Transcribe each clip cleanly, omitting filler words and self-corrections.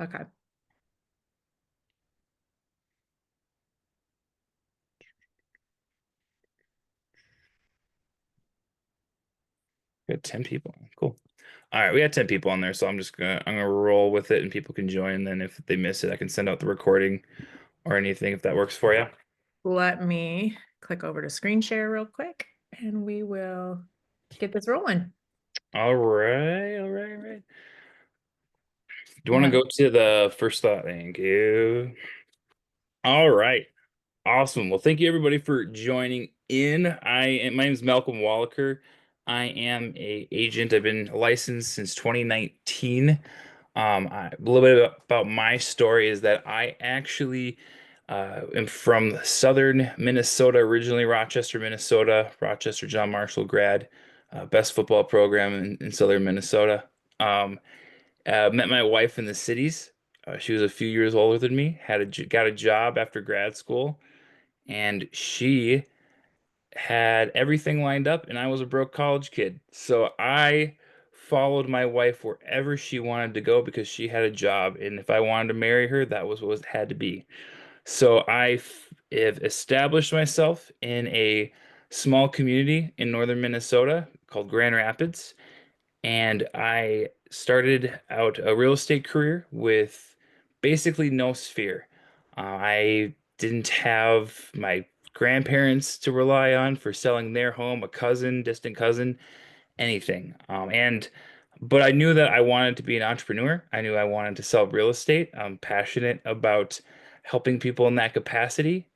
Okay. We got 10 people. Cool. All right, we got 10 people on there, so I'm gonna roll with it and people can join. And then if they miss it, I can send out the recording or anything if that works for you. Let me click over to screen share real quick and we will get this rolling. All right, all right, all right. Do you want to Yeah. go to the first thought? Thank you. All right. Awesome. Well, thank you everybody for joining in. My name is Malcolm Wallaker. I am a agent. I've been licensed since 2019. A little bit about my story is that I actually am from southern Minnesota, originally Rochester, Minnesota, Rochester John Marshall grad, best football program in southern Minnesota. Um, Met my wife in the cities. She was a few years older than me, got a job after grad school, and she had everything lined up, and I was a broke college kid. So I followed my wife wherever she wanted to go because she had a job, and if I wanted to marry her, that was what it had to be. So have established myself in a small community in northern Minnesota called Grand Rapids, and I started out a real estate career with basically no sphere. I didn't have my grandparents to rely on for selling their home, a cousin, distant cousin, anything. But I knew that I wanted to be an entrepreneur. I knew I wanted to sell real estate. I'm passionate about helping people in that capacity.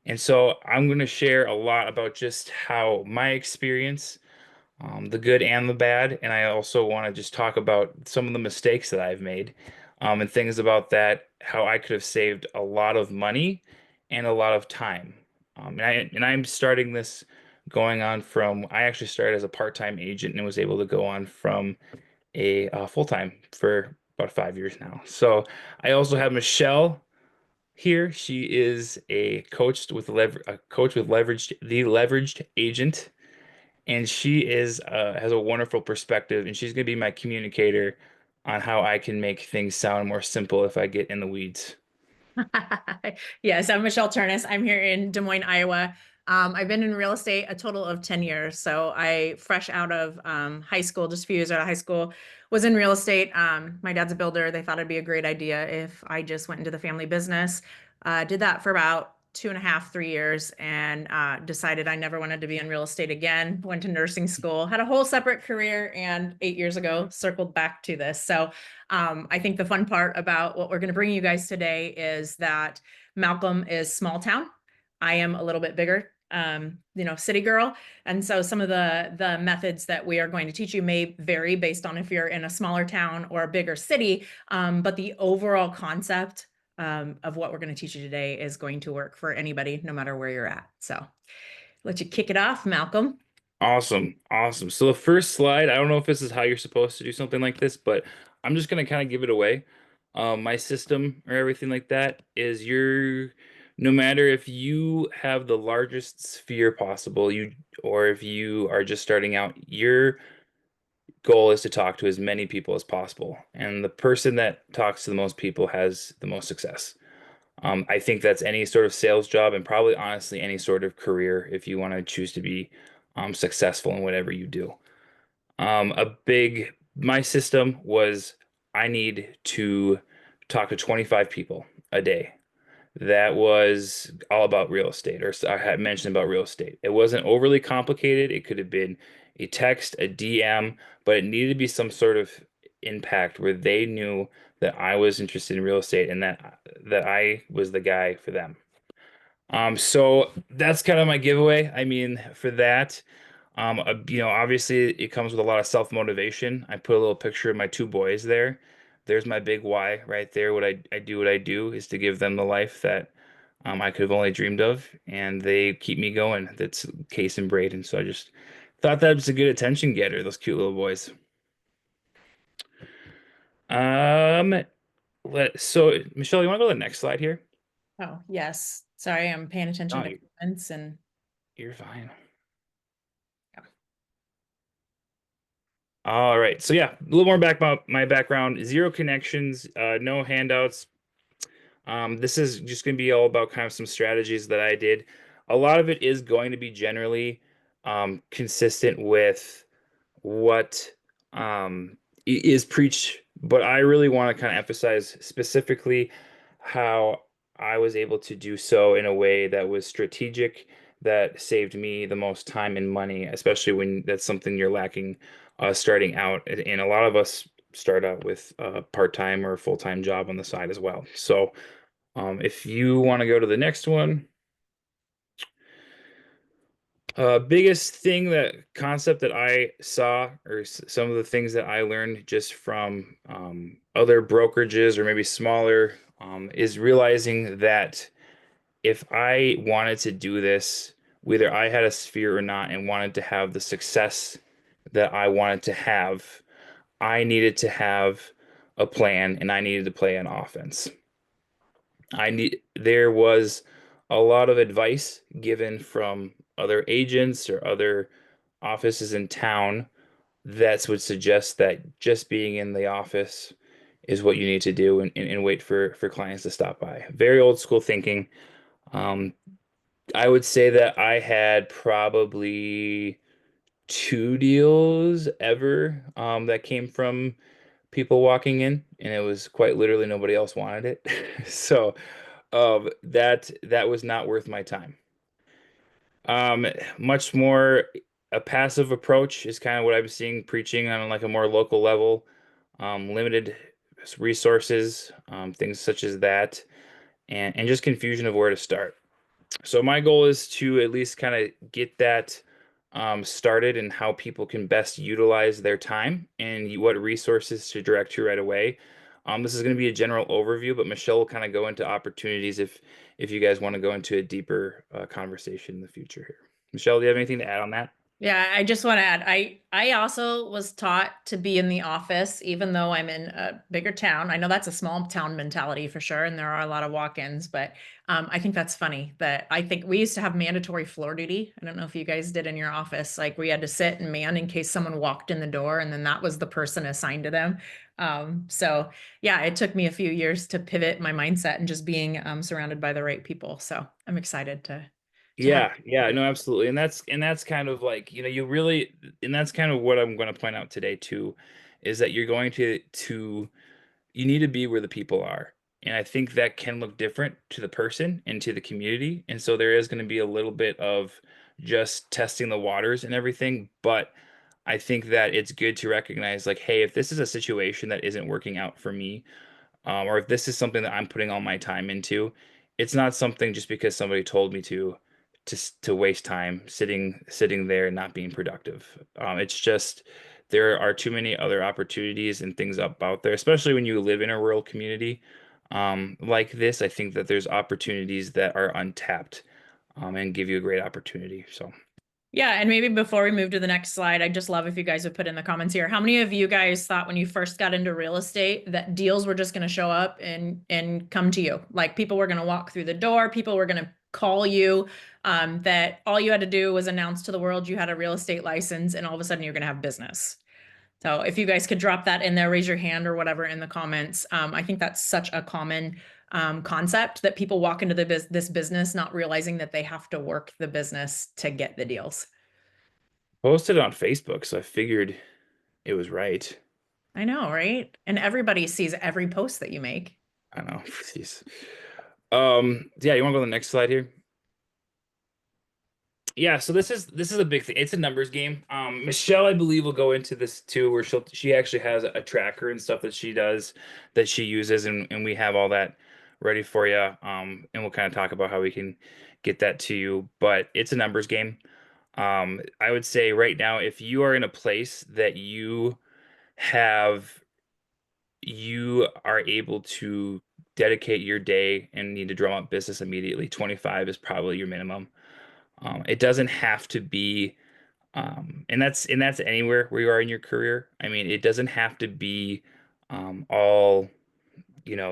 And so I'm going to share a lot about just how my experience, the good and the bad. And I also want to just talk about some of the mistakes that I've made, and things about that, how I could have saved a lot of money and a lot of time. I'm starting this going on from, I actually started as a part-time agent and was able to go on from a full-time for about 5 years now. So I also have Michelle here. She is a coach with leveraged agent, and she is has a wonderful perspective, and she's going to be my communicator on how I can make things sound more simple if I get in the weeds. Yes, I'm Michelle Turnus. I'm here in Des Moines, Iowa. I've been in real estate a total of 10 years. So I, fresh out of high school, just a few years out of high school, was in real estate. My dad's a builder. They thought it'd be a great idea if I just went into the family business. Did that for about 2.5, 3 years, and decided I never wanted to be in real estate again. Went to nursing school, had a whole separate career, and 8 years ago circled back to this. So I think the fun part about what we're going to bring you guys today is that Malcolm is small town. I am a little bit bigger, city girl. And so some of the methods that we are going to teach you may vary based on if you're in a smaller town or a bigger city. But the overall concept of what we're going to teach you today is going to work for anybody, no matter where you're at. So let you kick it off, Malcolm. Awesome, awesome. So the first slide, I don't know if this is how you're supposed to do something like this, but I'm just gonna kind of give it away. My system or everything like that is no matter if you have the largest sphere possible, or if you are just starting out, your goal is to talk to as many people as possible. And the person that talks to the most people has the most success. I think that's any sort of sales job and probably honestly any sort of career if you want to choose to be successful in whatever you do. My system was I need to talk to 25 people a day. That was all about real estate, or I had mentioned about real estate. It wasn't overly complicated. It could have been a text, a DM, but it needed to be some sort of impact where they knew that I was interested in real estate and that I was the guy for them. So that's kind of my giveaway. I mean, for that, obviously it comes with a lot of self-motivation. I put a little picture of my two boys there. There's my big why right there. What I do is to give them the life that I could have only dreamed of, and they keep me going. That's Case and Braden. So I just thought that was a good attention getter, those cute little boys. Um, so Michelle, you want to go to the next slide here? Oh, yes. Sorry, I'm paying attention No, to comments and you're fine. All right. So yeah, a little more back about my background. Zero connections, no handouts. This is just going to be all about kind of some strategies that I did. A lot of it is going to be generally consistent with what is preached, but I really want to kind of emphasize specifically how I was able to do so in a way that was strategic, that saved me the most time and money, especially when that's something you're lacking starting out. And a lot of us start out with a part-time or full-time job on the side as well. So if you want to go to the next one, biggest thing that concept that I saw, or some of the things that I learned just from other brokerages or maybe smaller, is realizing that if I wanted to do this, whether I had a sphere or not, and wanted to have the success that I wanted to have, I needed to have a plan and I needed to play an offense. There was a lot of advice given from other agents or other offices in town that would suggest that just being in the office is what you need to do and wait for clients to stop by. Very old school thinking. Um, I would say that I had probably two deals ever that came from people walking in, and it was quite literally nobody else wanted it. So that was not worth my time. Um, Much more a passive approach is kind of what I'm seeing preaching on like a more local level. Limited resources, things such as that, and just confusion of where to start. So my goal is to at least kind of get that started and how people can best utilize their time and what resources to direct to right away. This is going to be a general overview, but Michelle will kind of go into opportunities if you guys want to go into a deeper conversation in the future here. Michelle, do you have anything to add on that? Yeah, I just want to add, I also was taught to be in the office, even though I'm in a bigger town. I know that's a small town mentality for sure, and there are a lot of walk-ins, but I think that's funny that I think we used to have mandatory floor duty. I don't know if you guys did in your office, like we had to sit and man in case someone walked in the door, and then that was the person assigned to them. So yeah, it took me a few years to pivot my mindset and just being surrounded by the right people. So I'm excited to have. Yeah, yeah, no, absolutely. And that's kind of like, you really and that's kind of what I'm going to point out today too, is that you're going to you need to be where the people are. And I think that can look different to the person and to the community. And so there is going to be a little bit of just testing the waters and everything. But I think that it's good to recognize, like, hey, if this is a situation that isn't working out for me, or if this is something that I'm putting all my time into, it's not something just because somebody told me to waste time sitting there and not being productive. It's just there are too many other opportunities and things up out there, especially when you live in a rural community like this. I think that there's opportunities that are untapped and give you a great opportunity. So. Yeah, and maybe before we move to the next slide, I'd just love if you guys would put in the comments here. How many of you guys thought when you first got into real estate that deals were just going to show up and come to you? Like people were going to walk through the door, people were going to call you, that all you had to do was announce to the world you had a real estate license, and all of a sudden you're going to have business. So if you guys could drop that in there, raise your hand or whatever in the comments. I think that's such a common concept that people walk into this business not realizing that they have to work the business to get the deals. Posted it on Facebook, so I figured it was right. I know, right? And everybody sees every post that you make. I don't know. Jeez. Yeah, you want to go to the next slide here? Yeah, so this is a big thing. It's a numbers game. Michelle, I believe, will go into this too, where she actually has a tracker and stuff that she does that she uses, and we have all that ready for you. And we'll kind of talk about how we can get that to you. But it's a numbers game. I would say right now, if you are in a place that have you are able to dedicate your day and need to drum up business immediately, 25 is probably your minimum. It doesn't have to be, and that's anywhere where you are in your career. I mean, it doesn't have to be all,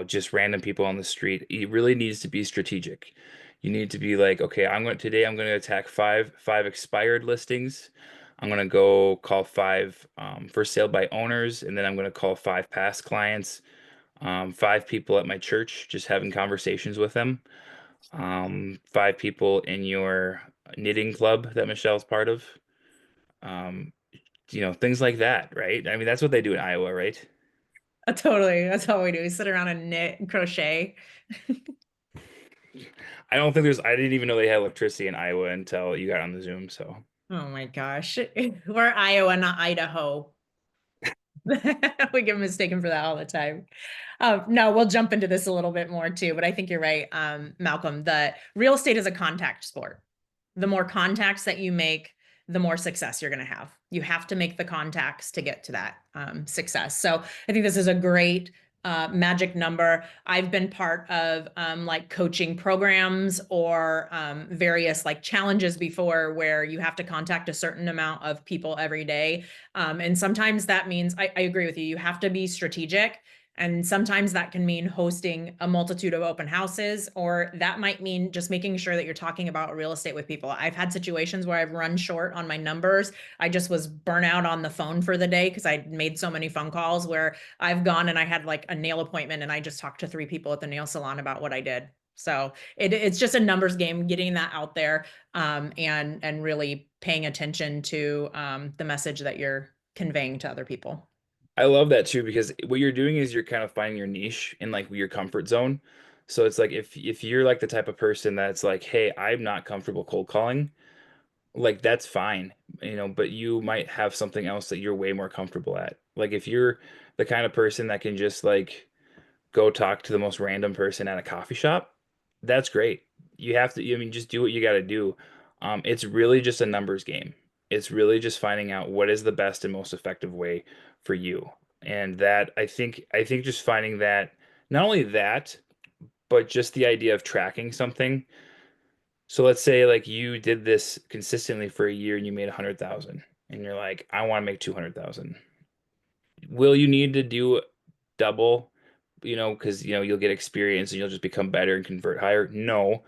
just random people on the street. It really needs to be strategic. You need to be like, okay, I'm going to attack five expired listings. I'm gonna go call five for sale by owners, and then I'm gonna call five past clients, five people at my church, just having conversations with them, five people in your knitting club that Michelle's part of. Um, things like that, right? I mean, that's what they do in Iowa, right? Totally. That's all we do. We sit around and knit and crochet. I don't think there's, I didn't even know they had electricity in Iowa until you got on the Zoom. So Oh my gosh. We're Iowa, not Idaho. We get mistaken for that all the time. No, we'll jump into this a little bit more too, but I think you're right, Malcolm, that real estate is a contact sport. The more contacts that you make, the more success you're going to have. You have to make the contacts to get to that success. So I think this is a great magic number. I've been part of like coaching programs or various like challenges before where you have to contact a certain amount of people every day. And sometimes that means, I agree with you, you have to be strategic. And sometimes that can mean hosting a multitude of open houses, or that might mean just making sure that you're talking about real estate with people. I've had situations where I've run short on my numbers. I just was burnt out on the phone for the day because I made so many phone calls where I've gone and I had like a nail appointment and I just talked to three people at the nail salon about what I did. So it's just a numbers game, getting that out there and really paying attention to the message that you're conveying to other people. I love that too because what you're doing is you're kind of finding your niche in like your comfort zone. So it's like if you're like the type of person that's like, hey, I'm not comfortable cold calling, like that's fine, but you might have something else that you're way more comfortable at. Like if you're the kind of person that can just like go talk to the most random person at a coffee shop, that's great. You have to, I mean, just do what you got to do. It's really just a numbers game. It's really just finding out what is the best and most effective way for you. And that I think just finding that, not only that, but just the idea of tracking something. So let's say like you did this consistently for a year and you made 100,000 and you're like, I want to make 200,000. Will you need to do double, because you'll get experience and you'll just become better and convert higher? No.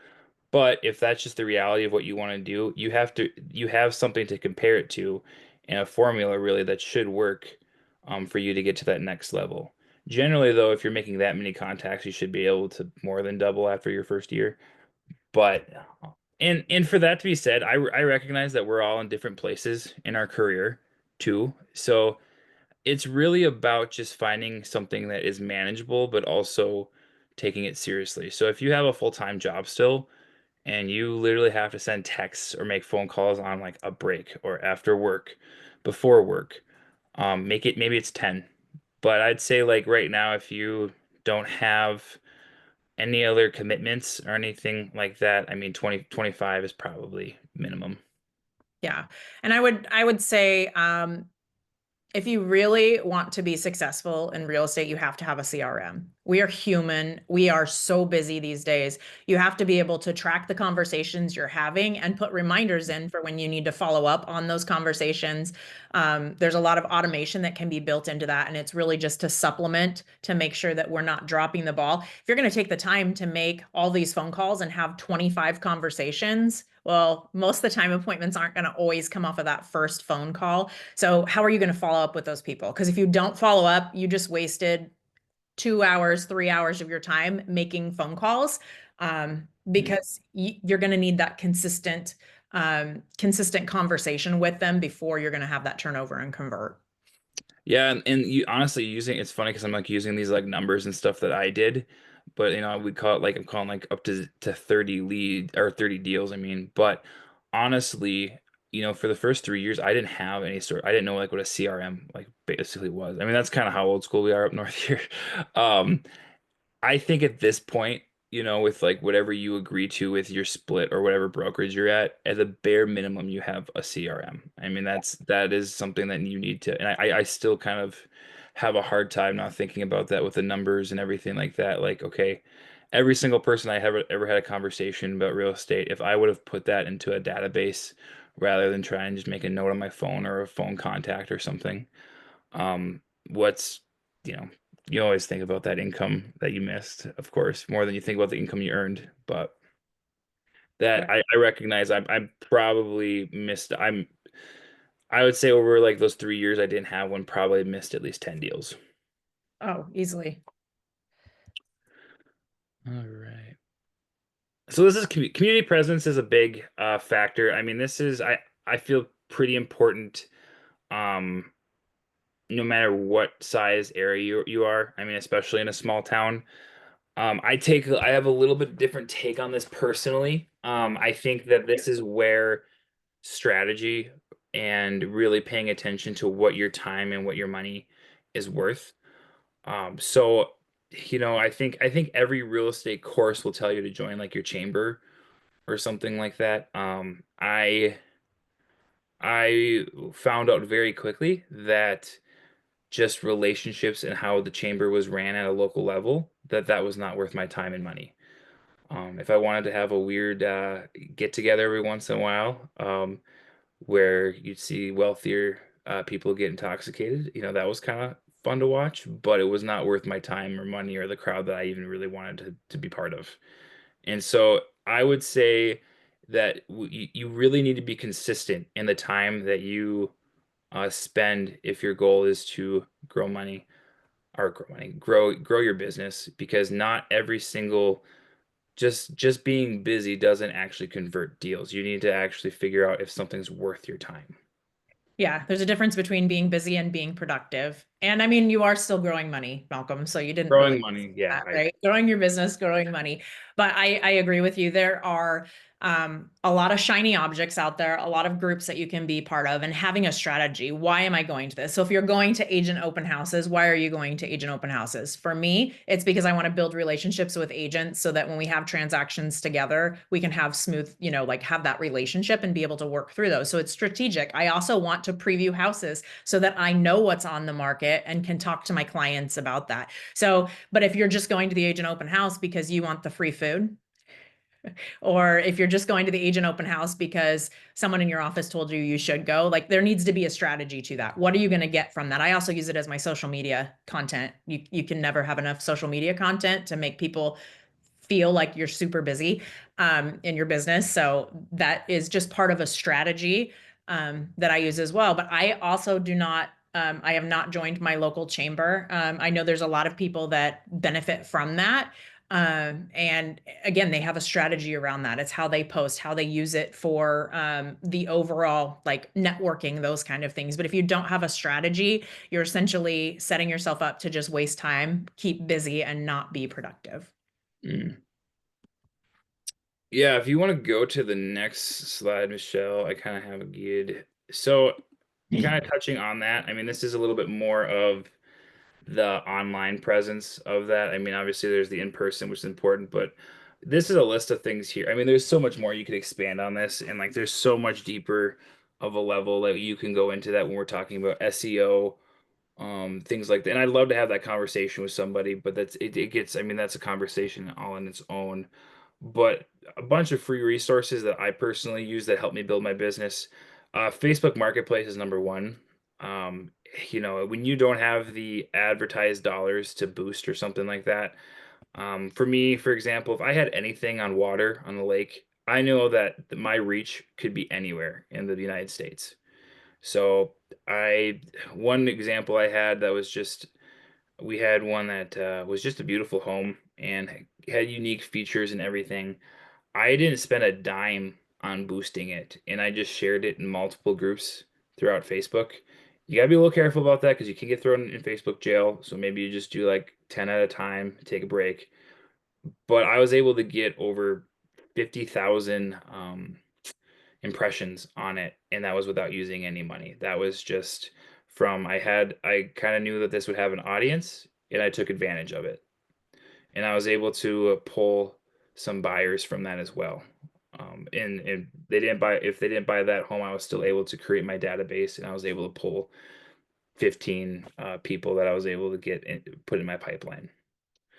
But if that's just the reality of what you want to do, you have something to compare it to and a formula really that should work for you to get to that next level. Generally, though, if you're making that many contacts, you should be able to more than double after your first year. But and for that to be said, I recognize that we're all in different places in our career too. So it's really about just finding something that is manageable, but also taking it seriously. So if you have a full-time job still and you literally have to send texts or make phone calls on like a break or after work, before work, make it maybe it's 10. But I'd say like right now, if you don't have any other commitments or anything like that, I mean 20 25 is probably minimum. Yeah. And I would say if you really want to be successful in real estate, you have to have a CRM. We are human. We are so busy these days. You have to be able to track the conversations you're having and put reminders in for when you need to follow up on those conversations. There's a lot of automation that can be built into that. And it's really just to supplement to make sure that we're not dropping the ball. If you're going to take the time to make all these phone calls and have 25 conversations, well, most of the time appointments aren't going to always come off of that first phone call. So how are you going to follow up with those people? Because if you don't follow up, you just wasted 2 hours, 3 hours of your time making phone calls. Because you're going to need that consistent conversation with them before you're going to have that turnover and convert. Yeah, and you honestly using it's funny because I'm like using these like numbers and stuff that I did, but we call it like I'm calling like up to 30 lead or 30 deals, I mean. But honestly, for the first 3 years, I didn't have any sort. I didn't know like what a CRM like basically was. I mean, that's kind of how old school we are up north here. Um, I think at this point, with like whatever you agree to with your split or whatever brokerage you're at the bare minimum, you have a CRM. I mean, that is something that you need to, and I still kind of have a hard time not thinking about that with the numbers and everything like that. Like, okay, every single person I have ever had a conversation about real estate, if I would have put that into a database rather than try and just make a note on my phone or a phone contact or something, um, what's, you know, you always think about that income that you missed, of course, more than you think about the income you earned. But that Right. I recognize I'm probably missed. I'm I would say over like those 3 years I didn't have one, probably missed at least 10 deals. Oh, easily. All right. So this is community presence is a big factor. I mean, this is I feel pretty important um no matter what size area you are. I mean, especially in a small town. I have a little bit different take on this personally. I think that this is where strategy and really paying attention to what your time and what your money is worth. So, I think every real estate course will tell you to join like your chamber or something like that. I found out very quickly that just relationships and how the chamber was ran at a local level, that was not worth my time and money. If I wanted to have a weird get together every once in a while, where you'd see wealthier people get intoxicated, that was kind of fun to watch, but it was not worth my time or money or the crowd that I even really wanted to be part of. And so I would say that you really need to be consistent in the time that you spend if your goal is to grow your business, because not every single just being busy doesn't actually convert deals. You need to actually figure out if something's worth your time. Yeah, there's a difference between being busy and being productive. And I mean, you are still growing money, Malcolm. So you didn't really Growing money, miss yeah, that, right? Growing your business, growing money. But I agree with you. There are a lot of shiny objects out there, a lot of groups that you can be part of, and having a strategy. Why am I going to this? So if you're going to agent open houses, why are you going to agent open houses? For me, it's because I want to build relationships with agents so that when we have transactions together, we can have smooth, like have that relationship and be able to work through those. So it's strategic. I also want to preview houses so that I know what's on the market and can talk to my clients about that. So, but if you're just going to the agent open house because you want the free food, or if you're just going to the agent open house because someone in your office told you you should go, like there needs to be a strategy to that. What are you going to get from that? I also use it as my social media content. You can never have enough social media content to make people feel like you're super busy in your business. So that is just part of a strategy that I use as well. But I also do not. I have not joined my local chamber. I know there's a lot of people that benefit from that. And again, they have a strategy around that. It's how they post, how they use it for the overall like networking, those kind of things. But if you don't have a strategy, you're essentially setting yourself up to just waste time, keep busy, and not be productive. Mm. Yeah, if you want to go to the next slide, Michelle, I kind of have a guide. So, kind of touching on that, I mean, this is a little bit more of the online presence of that. I mean, obviously there's the in-person, which is important, but this is a list of things here. I mean, there's so much more you could expand on this, and like there's so much deeper of a level that you can go into that when we're talking about SEO, things like that. And I'd love to have that conversation with somebody, but it gets, I mean, that's a conversation all on its own. But a bunch of free resources that I personally use that help me build my business. Facebook Marketplace is number one. Um, when you don't have the advertised dollars to boost or something like that. For me, for example, if I had anything on water on the lake, I know that my reach could be anywhere in the United States. So I, one example I had that was just, we had one that was just a beautiful home and had unique features and everything. I didn't spend a dime on boosting it, and I just shared it in multiple groups throughout Facebook. You gotta be a little careful about that because you can get thrown in Facebook jail. So maybe you just do like 10 at a time, take a break. But I was able to get over 50,000 impressions on it, and that was without using any money. That was just from I kind of knew that this would have an audience, and I took advantage of it, and I was able to pull some buyers from that as well. And they didn't buy if they didn't buy that home, I was still able to create my database, and I was able to pull 15 people that I was able to put in my pipeline.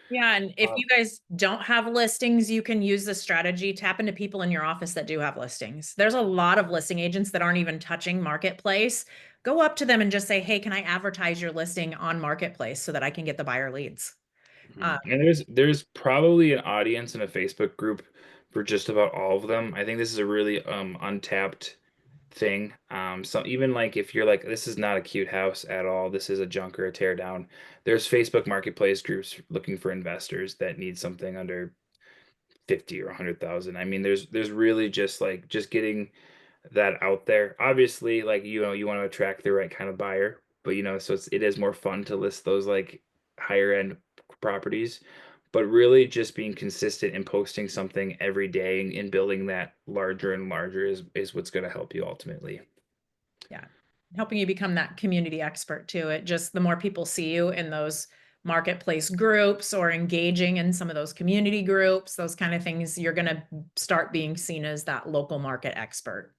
Yeah, and if Um, you guys don't have listings, you can use this strategy. Tap into people in your office that do have listings. There's a lot of listing agents that aren't even touching Marketplace. Go up to them and just say, "Hey, can I advertise your listing on Marketplace so that I can get the buyer leads?" and there's probably an audience in a Facebook group for just about all of them. I think this is a really untapped thing. So even like if you're like, this is not a cute house at all, this is a junk or a tear down, there's Facebook Marketplace groups looking for investors that need something under 50 or 100,000. I mean, there's really just like just getting that out there. Obviously, like you want to attract the right kind of buyer, but so it is more fun to list those like higher end properties. But really just being consistent and posting something every day and building that larger and larger is what's going to help you ultimately. Yeah. Helping you become that community expert too. It just, the more people see you in those marketplace groups or engaging in some of those community groups, those kind of things, you're going to start being seen as that local market expert.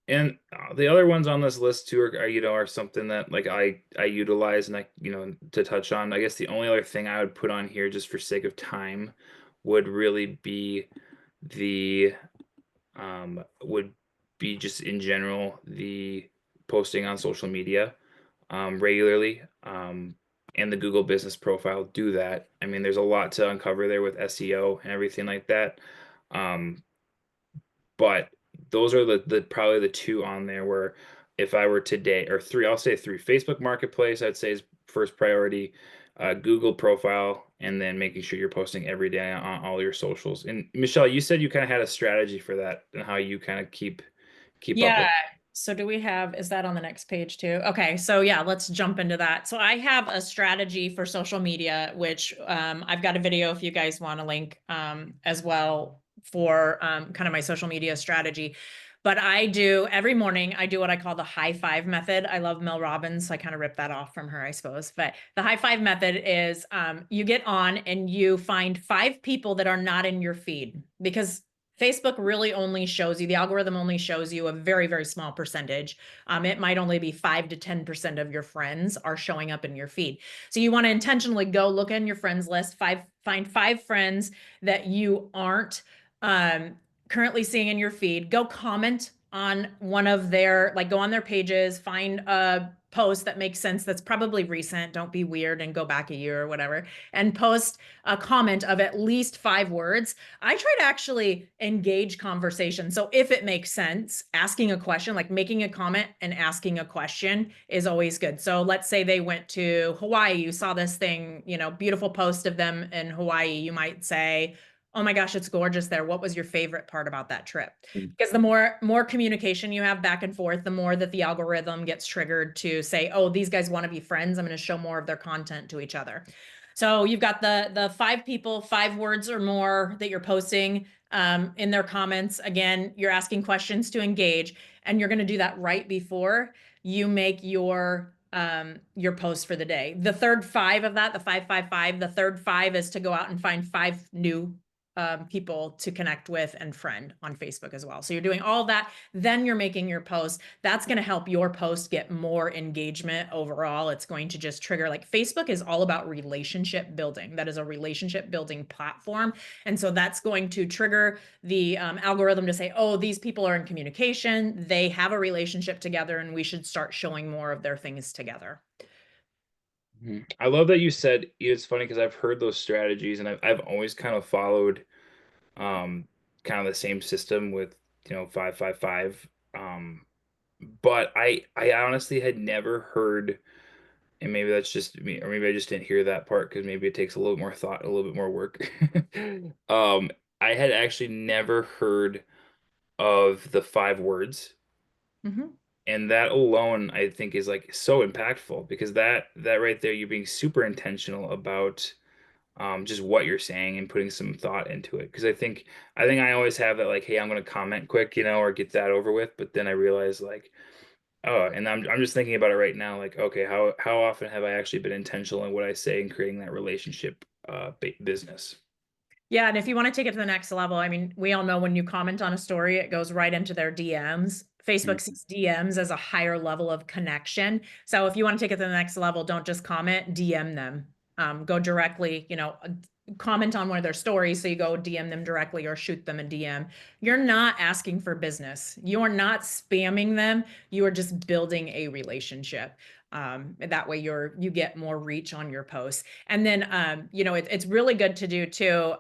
And the other ones on this list too are something that like I utilize and to touch on. I guess the only other thing I would put on here just for sake of time would really be the would be just in general the posting on social media regularly, and the Google business profile. Do that. I mean, there's a lot to uncover there with SEO and everything like that. Um, but those are the probably the two on there where if I were today or three, I'll say three. Facebook Marketplace, I'd say is first priority. Google profile, and then making sure you're posting every day on all your socials. And Michelle, you said you kind of had a strategy for that and how you kind of keep up Yeah. with. So do we have, is that on the next page too? Okay. So yeah, let's jump into that. So I have a strategy for social media, which I've got a video if you guys want to link as well for kind of my social media strategy. But I do every morning, I do what I call the high five method. I love Mel Robbins, so I kind of ripped that off from her, I suppose. But the high five method is you get on and you find 5 people that are not in your feed, because Facebook really only shows you, the algorithm only shows you a very, very small percentage. It might only be 5 to 10% of your friends are showing up in your feed. So you want to intentionally go look in your friends list, find 5 friends that you aren't currently seeing in your feed. Go comment on one of their, like go on their pages, find a post that makes sense that's probably recent. Don't be weird and go back a year or whatever, and post a comment of at least 5 words. I try to actually engage conversation. So if it makes sense, asking a question, like making a comment and asking a question is always good. So let's say they went to Hawaii, you saw this thing, beautiful post of them in Hawaii. You might say, "Oh my gosh, it's gorgeous there. What was your favorite part about that trip?" Because the more communication you have back and forth, the more that the algorithm gets triggered to say, "Oh, these guys want to be friends. I'm going to show more of their content to each other." So you've got the 5 people, 5 words or more that you're posting in their comments. Again, you're asking questions to engage, and you're going to do that right before you make your post for the day. The third 5 of that, the 5 5 5, the third 5 is to go out and find 5 new people to connect with and friend on Facebook as well. So you're doing all that, then you're making your post. That's going to help your post get more engagement overall. It's going to just trigger, like, Facebook is all about relationship building. That is a relationship building platform. And so that's going to trigger the algorithm to say, oh, these people are in communication, they have a relationship together, and we should start showing more of their things together. Mhm. I love that you said it's funny because I've heard those strategies and I've always kind of followed um kind of the same system with 5 5 5, but I honestly had never heard, and maybe that's just me or maybe I just didn't hear that part because maybe it takes a little more thought, a little bit more work. um I had actually never heard of the 5 words, Mm-hmm. and that alone I think is like so impactful because that right there, you're being super intentional about just what you're saying and putting some thought into it. Because I think I always have that like, hey, I'm gonna comment quick, or get that over with. But then I realize like, oh, and I'm just thinking about it right now, like, okay, how often have I actually been intentional in what I say and creating that relationship business? Yeah, and if you want to take it to the next level, I mean, we all know when you comment on a story, it goes right into their DMs. Facebook Mhm. sees DMs as a higher level of connection. So if you want to take it to the next level, don't just comment, DM them. Go directly, comment on one of their stories. So you go DM them directly or shoot them a DM. You're not asking for business. You are not spamming them. You are just building a relationship. That way you get more reach on your posts. And then it's really good to do too.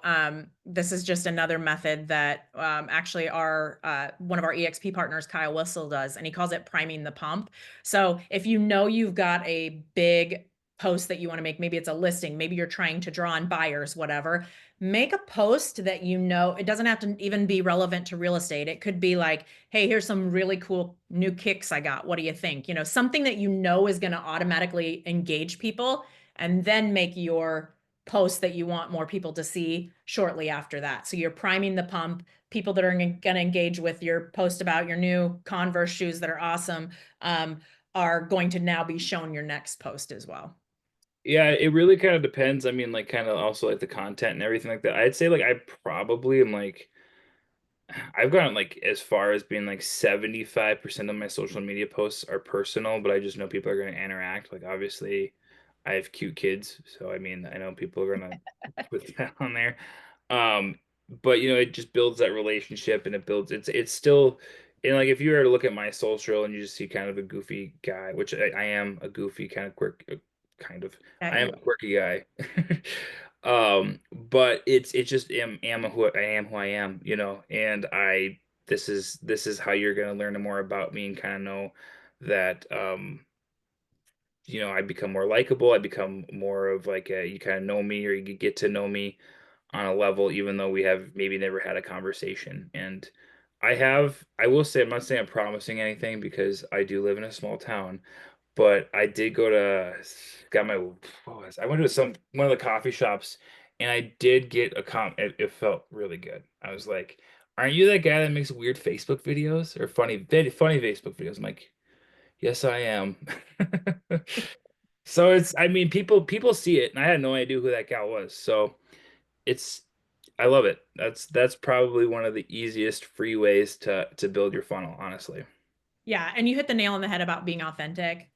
This is just another method that actually our one of our EXP partners, Kyle Whistle, does, and he calls it priming the pump. So if you know you've got a big post that you want to make, maybe it's a listing, maybe you're trying to draw on buyers, whatever, make a post that you know, it doesn't have to even be relevant to real estate. It could be like, hey, here's some really cool new kicks I got. What do you think? Something that you know is going to automatically engage people, and then make your post that you want more people to see shortly after that. So you're priming the pump. People that are going to engage with your post about your new Converse shoes that are awesome are going to now be shown your next post as well. Yeah, it really kind of depends. I mean, like kind of also like the content and everything like that. I'd say like I probably am like I've gotten like as far as being like 75% of my social media posts are personal, but I just know people are going to interact. Like obviously I have cute kids, so I mean, I know people are going to put that on there. Um, but it just builds that relationship and it's still and like if you were to look at my social and you just see kind of a goofy guy, which I am a goofy kind of kind of Yeah, I am a quirky guy. But it's just who I am, and this is how you're gonna learn more about me and kind of know that I become more likable. I become more of like you kind of know me or you get to know me on a level, even though we have maybe never had a conversation. And I will say, I'm not saying I'm promising anything because I do live in a small town, but I did got my, I went to one of the coffee shops and I did get it felt really good. I was like, aren't you that guy that makes weird Facebook videos or funny Facebook videos? I'm like, yes, I am. So I mean, people see it and I had no idea who that gal was. So it's, I love it. That's probably one of the easiest free ways to build your funnel, honestly. Yeah, and you hit the nail on the head about being authentic.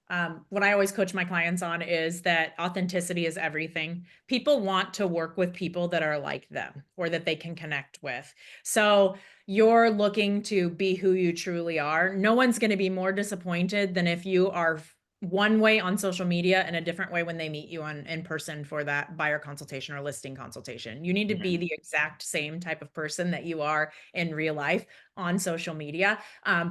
What I always coach my clients on is that authenticity is everything. People want to work with people that are like them or that they can connect with. So you're looking to be who you truly are. No one's going to be more disappointed than if you are one way on social media and a different way when they meet you in person for that buyer consultation or listing consultation. You need to be Mhm. the exact same type of person that you are in real life on social media.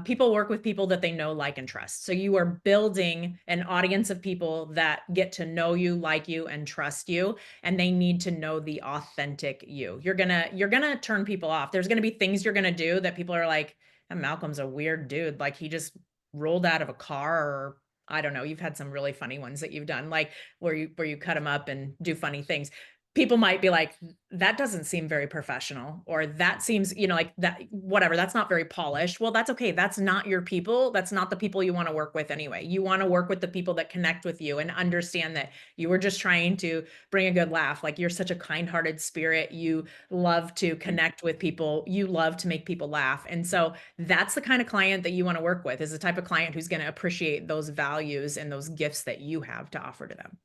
People work with people that they know, like, and trust. So you are building an audience of people that get to know you, like you, and trust you, and they need to know the authentic you. You're gonna turn people off. There's gonna be things you're gonna do that people are like, Malcolm's a weird dude. Like he just rolled out of a car, or I don't know. You've had some really funny ones that you've done, like where you cut them up and do funny things. People might be like, that doesn't seem very professional, or that seems, like that, whatever, that's not very polished. Well, that's okay. That's not your people. That's not the people you want to work with anyway. You want to work with the people that connect with you and understand that you were just trying to bring a good laugh. Like you're such a kind-hearted spirit. You love to connect with people. You love to make people laugh. And so that's the kind of client that you want to work with, is the type of client who's going to appreciate those values and those gifts that you have to offer to them.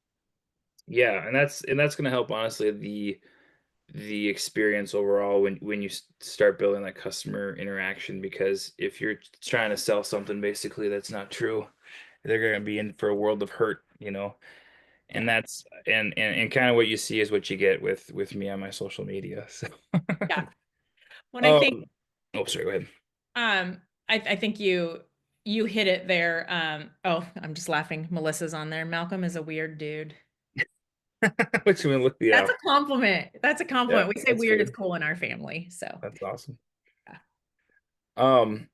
Yeah, and that's going to help honestly the experience overall when you start building that customer interaction, because if you're trying to sell something basically that's not true, they're going to be in for a world of hurt. And Yeah. and kind of what you see is what you get with me on my social media. So Yeah. When I think um oh, sorry, go ahead. Um, I think you hit it there. Oh, I'm just laughing. Melissa's on there. Malcolm is a weird dude. What you want to look, That's yeah. a compliment. That's a Yeah, compliment. We say that's weird is good. cool in our family. So That's awesome. yeah. um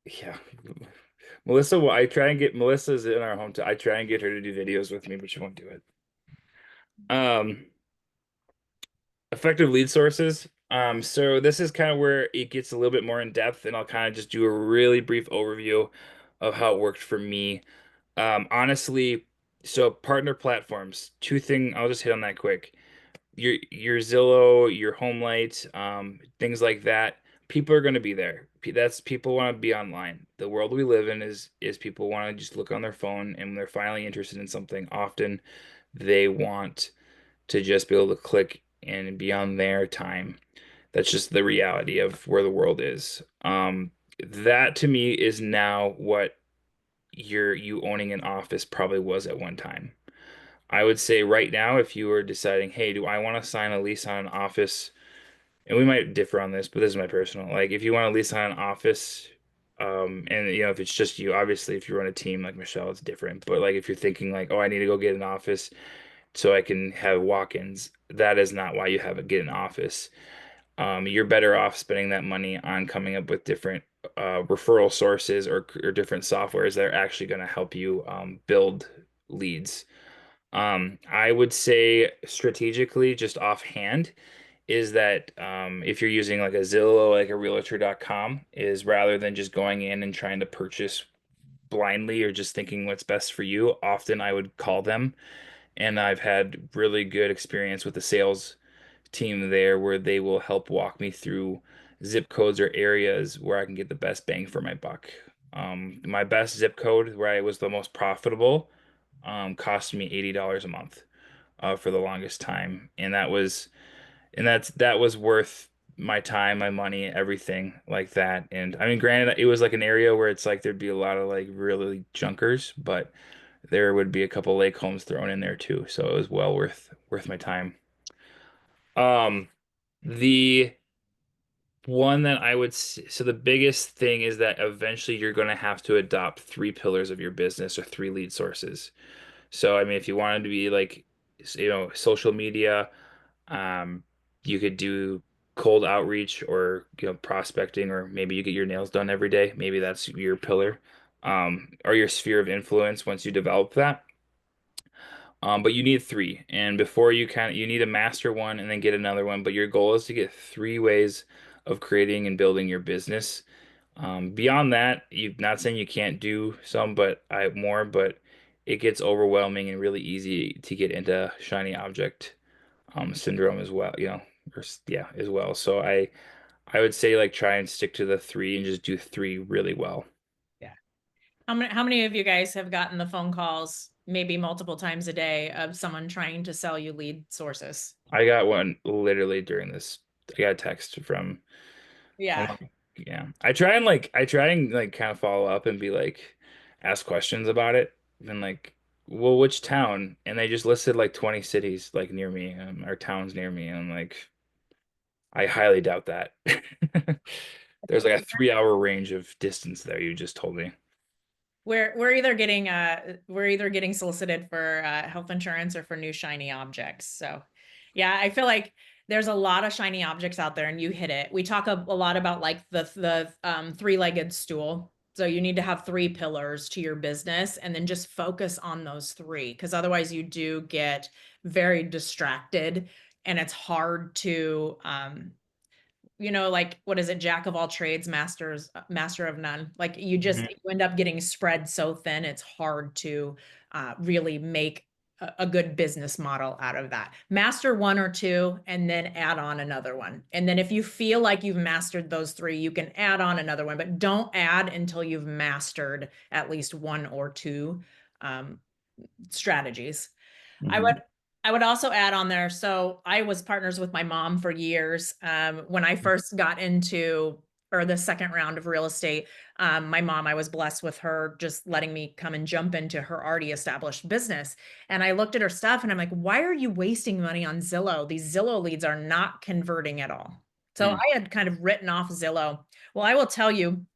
yeah, Melissa, well, I try and get Melissa's in our hometown. I try and get her to do videos with me, but she won't do it. um Effective lead sources. So this is kind of where it gets a little bit more in depth, and I'll kind of just do a really brief overview of how it worked for me. Honestly, so partner platforms, I'll just hit on that quick. Your Zillow, your Homelight, things like that. People are going to be there. That's people want to be online. The world we live in is people want to just look on their phone, and when they're finally interested in something, often they want to just be able to click and be on their time. That's just the reality of where the world is. That to me is now what you owning an office probably was at one time. I would say right now, if you were deciding, hey, do I want to sign a lease on an office? And we might differ on this, but this is my personal. Like, if you want to lease on an office, and if it's just you, obviously, if you run a team like Michelle, it's different. But like, if you're thinking like, oh, I need to go get an office so I can have walk-ins, that is not why you have a get an office. You're better off spending that money on coming up with different referral sources or different softwares that are actually going to help you build leads. I would say strategically, just offhand, is that if you're using like a Zillow, like a realtor.com, is rather than just going in and trying to purchase blindly or just thinking what's best for you, often I would call them. And I've had really good experience with the sales team there where they will help walk me through zip codes or areas where I can get the best bang for my buck. My best zip code where I was the most profitable cost me $80 a month for the longest time, and that was worth my time, my money, everything like that. And I mean, granted, it was like an area where it's like there'd be a lot of like really junkers, but there would be a couple lake homes thrown in there too, so it was well worth my time. Um, the one that so the biggest thing is that eventually you're going to have to adopt three pillars of your business or three lead sources. So, I mean, if you wanted to be like, social media, um, you could do cold outreach or, prospecting, or maybe you get your nails done every day. Maybe that's your pillar, or your sphere of influence once you develop that. But you need three, and before you need to master one and then get another one. But your goal is to get three ways of creating and building your business. Beyond that, you're not saying you can't do some, but but it gets overwhelming and really easy to get into shiny object syndrome as well, yeah, as well. So I would say like try and stick to the three and just do three really well. Yeah. How many of you guys have gotten the phone calls, maybe multiple times a day, of someone trying to sell you lead sources? I got one literally during this. I got a text from. I'm Yeah. like, yeah. I try and like kind of follow up and be like ask questions about it. And like, well, which town? And they just listed like 20 cities like near me, or towns near me. And I'm like, I highly doubt that. There's like a 3 hour range of distance there you just told me. We're either getting solicited for health insurance or for new shiny objects. So yeah, I feel like there's a lot of shiny objects out there, and you hit it. We talk a lot about like the three-legged stool. So you need to have three pillars to your business and then just focus on those three, because otherwise you do get very distracted, and it's hard to like, what is it? Jack of all trades, master of none. Like, Mhm. you end up getting spread so thin, it's hard to really make a good business model out of that. Master one or two, and then add on another one. And then if you feel like you've mastered those three, you can add on another one, but don't add until you've mastered at least one or two um, strategies. I would Mhm. I would also add on there. So I was partners with my mom for years. When I first got into, or the second round of real estate, my mom, I was blessed with her just letting me come and jump into her already established business. And I looked at her stuff and I'm like, why are you wasting money on Zillow? These Zillow leads are not converting at all. So Mm. I had kind of written off Zillow. Well, I will tell you,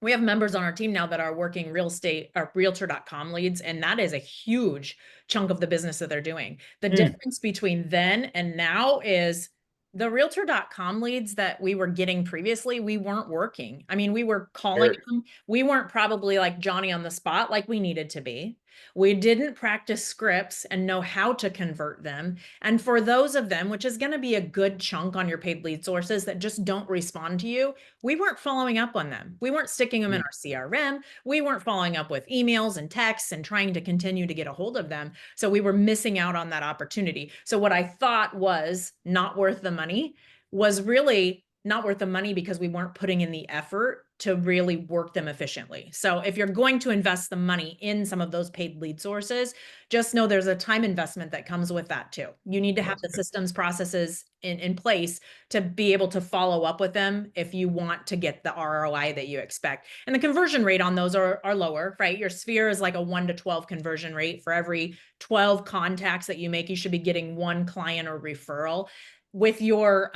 we have members on our team now that are working real estate or realtor.com leads, and that is a huge chunk of the business that they're doing. The Mm. difference between then and now is the realtor.com leads that we were getting previously, we weren't working. I mean, we were calling Sure. them, we weren't probably like Johnny on the spot like we needed to be. We didn't practice scripts and know how to convert them. And for those of them, which is going to be a good chunk on your paid lead sources that just don't respond to you, we weren't following up on them. We weren't sticking them in Mm. our CRM. We weren't following up with emails and texts and trying to continue to get a hold of them. So we were missing out on that opportunity. So what I thought was not worth the money was really not worth the money because we weren't putting in the effort to really work them efficiently. So if you're going to invest the money in some of those paid lead sources, just know there's a time investment that comes with that too. You need to Well, have that's the good. systems processes in place to be able to follow up with them if you want to get the ROI that you expect. And the conversion rate on those are lower, right? Your sphere is like a 1 to 12 conversion rate. For every 12 contacts that you make, you should be getting one client or referral. With your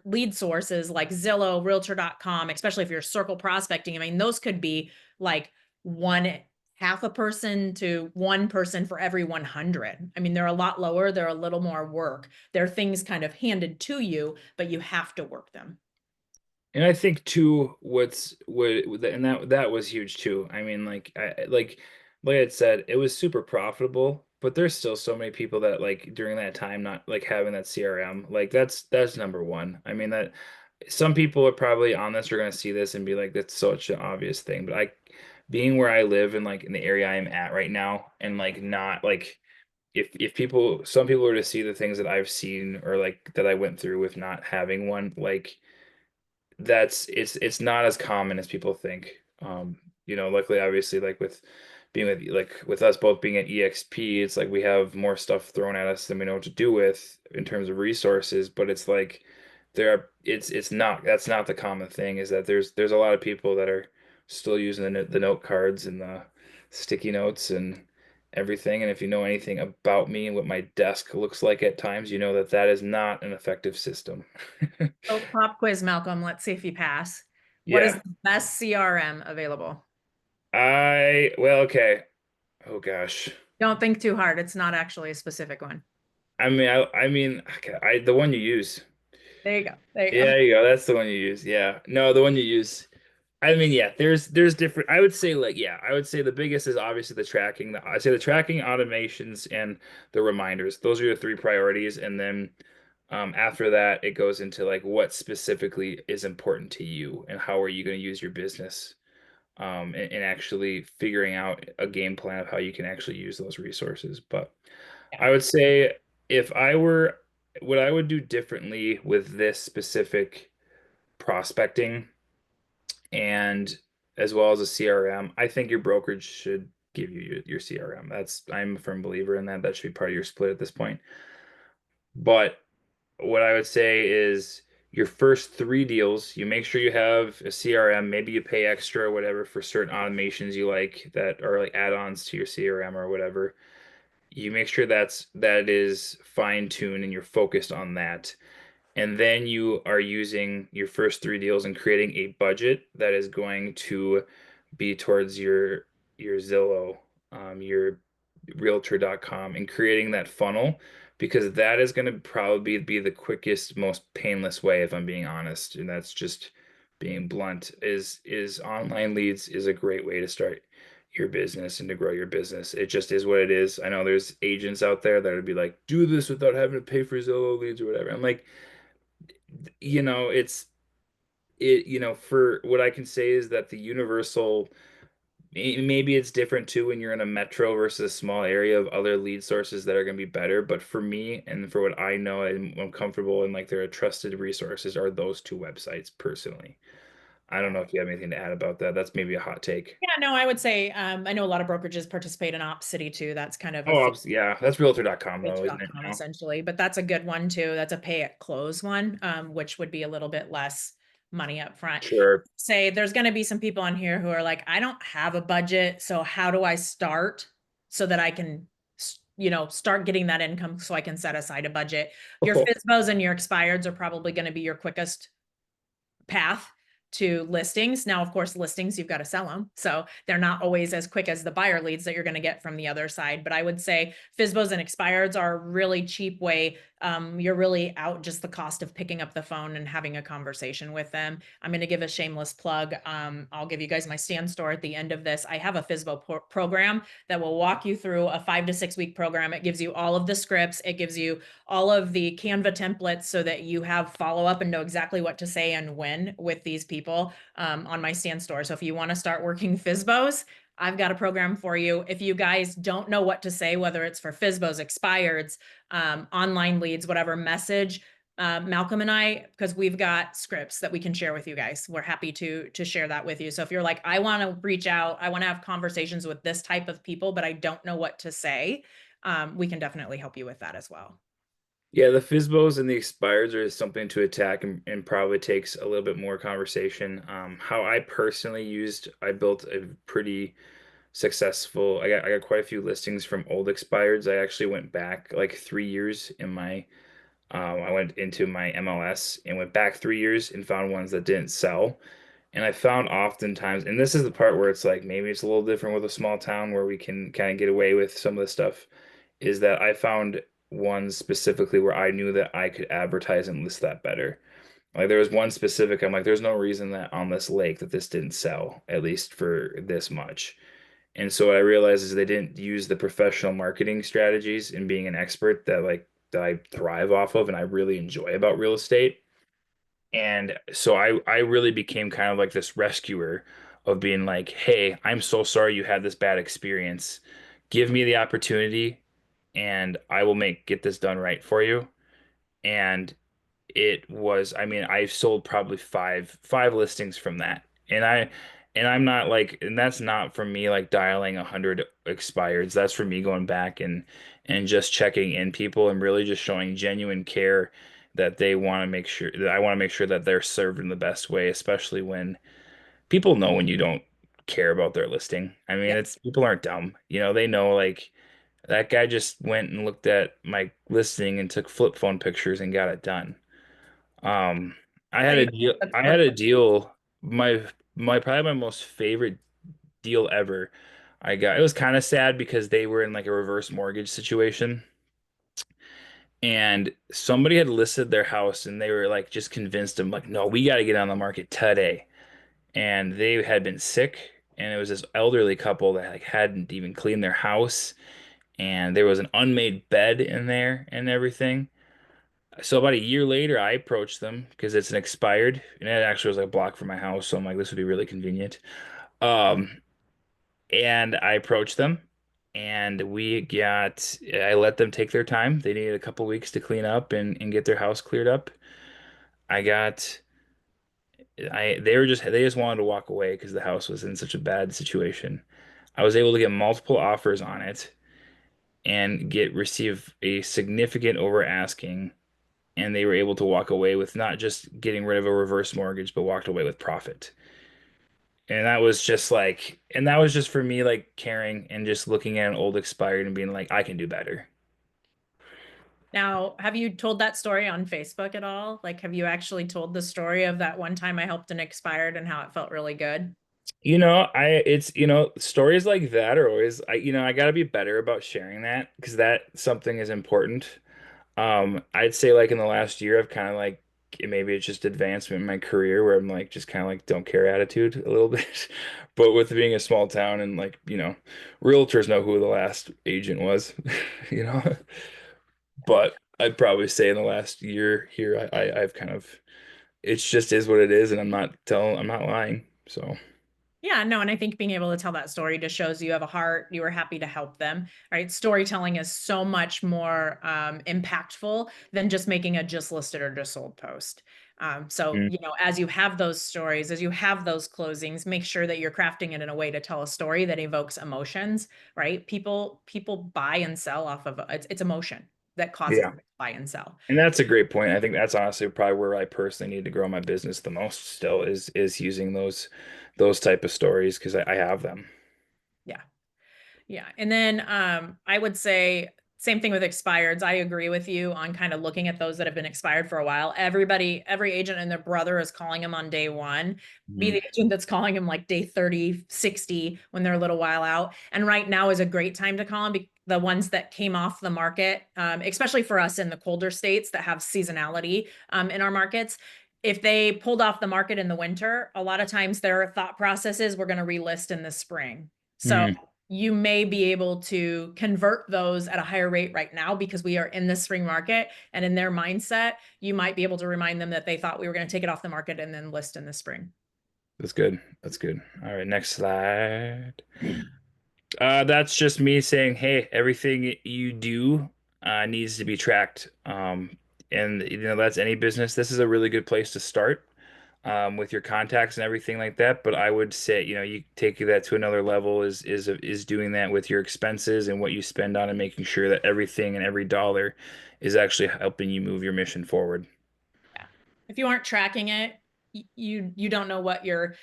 lead sources like Zillow, realtor.com, especially if you're circle prospecting, I mean, those could be like one half a person to one person for every 100. I mean, they're a lot lower, they're a little more work. They're things kind of handed to you, but you have to work them. And I think too, and that was huge too. I mean, like I said, it was super profitable, but there's still so many people that like during that time not like having that CRM. Like that's number one. I mean that some people are probably on this are gonna see this and be like, that's such an obvious thing. But I being where I live and like in the area I'm at right now and like not like if people some people are to see the things that I've seen or like that I went through with not having one, like it's not as common as people think. Luckily, obviously, like with being with us both being at EXP, it's like we have more stuff thrown at us than we know what to do with in terms of resources. But it's like it's not that's not the common thing. Is that there's a lot of people that are still using the note cards and the sticky notes and everything. And if you know anything about me and what my desk looks like at times, you know that that is not an effective system. So pop quiz, Malcolm. Let's see if you pass. What is Yeah. the best CRM available? Well, okay. Oh gosh. Don't think too hard. It's not actually a specific one. I mean, okay, the one you use. There you go. There you Yeah, go. there you go. That's the one you use. Yeah. No, the one you use. I mean, yeah, there's different. I would say like, yeah, I would say the biggest is obviously the tracking. I'd say the tracking, automations, and the reminders. Those are your three priorities. And then after that, it goes into like what specifically is important to you and how are you going to use your business. And actually figuring out a game plan of how you can actually use those resources. But Yeah. I would say if I were, what I would do differently with this specific prospecting and as well as a CRM, I think your brokerage should give you your CRM. I'm a firm believer in that. That should be part of your split at this point. But what I would say is your first three deals, you make sure you have a CRM. Maybe you pay extra or whatever for certain automations you like that are like add-ons to your CRM or whatever. You make sure that is fine-tuned and you're focused on that. And then you are using your first three deals and creating a budget that is going to be towards your Zillow, your realtor.com and creating that funnel because that is going to probably be the quickest, most painless way, if I'm being honest. And that's just being blunt, is online leads is a great way to start your business and to grow your business. It just is what it is. I know there's agents out there that would be like, do this without having to pay for Zillow leads or whatever. I'm like, it's for what I can say is that the universal maybe it's different too when you're in a metro versus a small area of other lead sources that are going to be better. But for me and for what I know and I'm comfortable and like they're trusted resources are those two websites personally. I don't know if you have anything to add about that. That's maybe a hot take. Yeah, no, I would say I know a lot of brokerages participate in Op City too. That's kind of a Oh, yeah, that's realtor.com though, isn't it realtor.com now? essentially, but that's a good one too. That's a pay at close one, which would be a little bit less money up front. Sure. Say there's going to be some people on here who are like, I don't have a budget, so how do I start so that I can, start getting that income so I can set aside a budget? Your FISBOs and your expireds are probably going to be your quickest path to listings. Now, of course, listings, you've got to sell them. So they're not always as quick as the buyer leads that you're going to get from the other side. But I would say FISBOs and expireds are a really cheap way. You're really out just the cost of picking up the phone and having a conversation with them. I'm going to give a shameless plug. I'll give you guys my stand store at the end of this. I have a FISBO program that will walk you through a 5 to 6 week program. It gives you all of the scripts. It gives you all of the Canva templates so that you have follow up and know exactly what to say and when with these people on my stand store. So if you want to start working FISBOs, I've got a program for you. If you guys don't know what to say, whether it's for FISBOs, expireds, online leads, whatever message, Malcolm and I, because we've got scripts that we can share with you guys. We're happy to share that with you. So if you're like, I want to reach out, I want to have conversations with this type of people, but I don't know what to say, we can definitely help you with that as well. Yeah, the FISBOs and the expireds are something to attack and probably takes a little bit more conversation. How I personally I built a pretty successful, I got quite a few listings from old expireds. I actually went back like 3 years in my, I went into my MLS and went back 3 years and found ones that didn't sell. And I found oftentimes, and this is the part where it's like maybe it's a little different with a small town where we can kind of get away with some of the stuff, is that I found ones specifically where I knew that I could advertise and list that better. Like there was one specific, I'm like, there's no reason that on this lake that this didn't sell, at least for this much. And so what I realized is they didn't use the professional marketing strategies and being an expert that I thrive off of and I really enjoy about real estate. And so I really became kind of like this rescuer of being like, hey, I'm so sorry you had this bad experience. Give me the opportunity and I will get this done right for you. And it was, I mean, I sold probably five listings from that. And I'm not like, and that's not from me like dialing 100 expireds. That's for me going back and just checking in people and really just showing genuine care that they want to make sure that I want to make sure that they're served in the best way, especially when people know when you don't care about their listing. I mean, Yeah. it's people aren't dumb. You know, they know like that guy just went and looked at my listing and took flip phone pictures and got it done. Um, I had There a you deal. go. That's I had perfect. a deal. My probably my most favorite deal ever. I got. It was kind of sad because they were in like a reverse mortgage situation, and somebody had listed their house, and they were like just convinced them like, no, we got to get on the market today. And they had been sick, and it was this elderly couple that like hadn't even cleaned their house, and there was an unmade bed in there and everything. So about a year later, I approached them because it's an expired, and it actually was like a block from my house. So I'm like, this would be really convenient. Um, and I approached them, and I let them take their time. They needed a couple weeks to clean up and get their house cleared up. I got, they just wanted to walk away because the house was in such a bad situation. I was able to get multiple offers on it and receive a significant over asking and they were able to walk away with not just getting rid of a reverse mortgage, but walked away with profit. And that was just for me, like caring and just looking at an old expired and being like, I can do better. Now, have you told that story on Facebook at all? Like, have you actually told the story of that one time I helped an expired and how it felt really good? Stories like that are always, I gotta be better about sharing that because that something is important. I'd say like in the last year, I've kind of like maybe it's just advancement in my career where I'm like just kind of like don't care attitude a little bit. But with being a small town and like, realtors know who the last agent was, you know. But I'd probably say in the last year here, I've kind of it's just is what it is, and I'm not lying. So Yeah, no, and I think being able to tell that story just shows you have a heart, you were happy to help them, right? Storytelling is so much more impactful than just making a just listed or just sold post. So, mm, as you have those stories, as you have those closings, make sure that you're crafting it in a way to tell a story that evokes emotions, right? People buy and sell off of it's emotion that causes yeah. them to buy and sell. And that's a great point. I think that's honestly probably where I personally need to grow my business the most still is using those type of stories because I have them. Yeah. Yeah. And then I would say same thing with expireds. I agree with you on kind of looking at those that have been expired for a while. Every agent and their brother is calling them on day one. Be Mhm. the agent that's calling them like day 30, 60 when they're a little while out. And right now is a great time to call them. The ones that came off the market, especially for us in the colder states that have seasonality in our markets. If they pulled off the market in the winter, a lot of times their thought process is we're going to relist in the spring. So Mhm. you may be able to convert those at a higher rate right now because we are in the spring market, and in their mindset, you might be able to remind them that they thought we were going to take it off the market and then list in the spring. That's good. That's good. All right, next slide. That's just me saying, hey, everything you do needs to be tracked. and that's any business. This is a really good place to start with your contacts and everything like that. But I would say, you take that to another level is doing that with your expenses and what you spend on and making sure that everything and every dollar is actually helping you move your mission forward. Yeah. If you aren't tracking it, you don't know what you're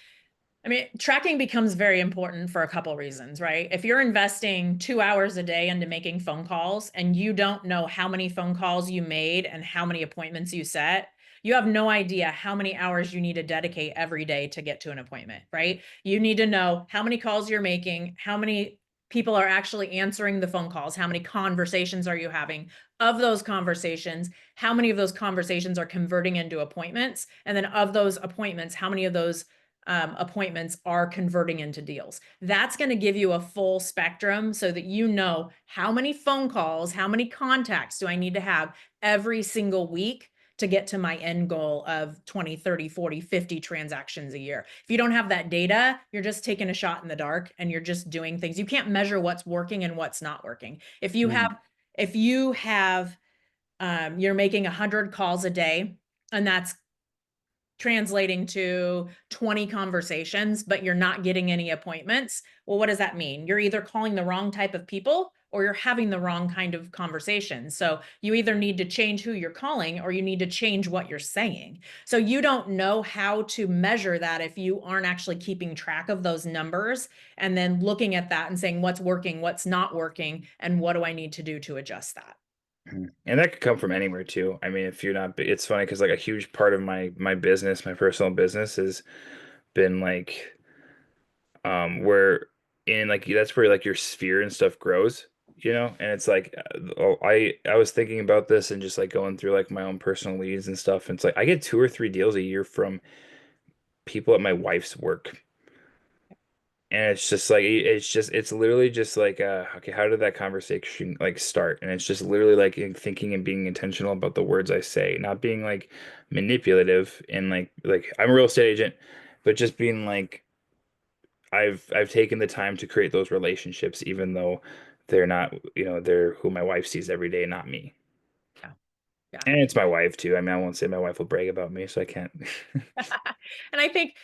I mean, tracking becomes very important for a couple reasons, right? If you're investing 2 hours a day into making phone calls and you don't know how many phone calls you made and how many appointments you set, you have no idea how many hours you need to dedicate every day to get to an appointment, right? You need to know how many calls you're making, how many people are actually answering the phone calls, how many conversations are you having. Of those conversations, how many of those conversations are converting into appointments? And then of those appointments, how many of those appointments are converting into deals? That's going to give you a full spectrum so that you know how many phone calls, how many contacts do I need to have every single week to get to my end goal of 20, 30, 40, 50 transactions a year. If you don't have that data, you're just taking a shot in the dark and you're just doing things. You can't measure what's working and what's not working. If you're making 100 calls a day and that's translating to 20 conversations, but you're not getting any appointments. Well, what does that mean? You're either calling the wrong type of people or you're having the wrong kind of conversation. So you either need to change who you're calling or you need to change what you're saying. So you don't know how to measure that if you aren't actually keeping track of those numbers and then looking at that and saying what's working, what's not working, and what do I need to do to adjust that. Mhm. And that could come from anywhere too. I mean, if you're not, it's funny because like a huge part of my business, my personal business, has been like where in like that's where like your sphere and stuff grows, and it's like I was thinking about this and just like going through like my own personal leads and stuff, and it's like I get 2 or 3 deals a year from people at my wife's work. And it's just like it's literally just like okay, how did that conversation like start? And it's just literally like thinking and being intentional about the words I say, not being like manipulative and like I'm a real estate agent, but just being like I've taken the time to create those relationships even though they're not, they're who my wife sees every day, not me. Yeah. Yeah. And it's my wife too. I mean, I won't say my wife will brag about me, so I can't. And I think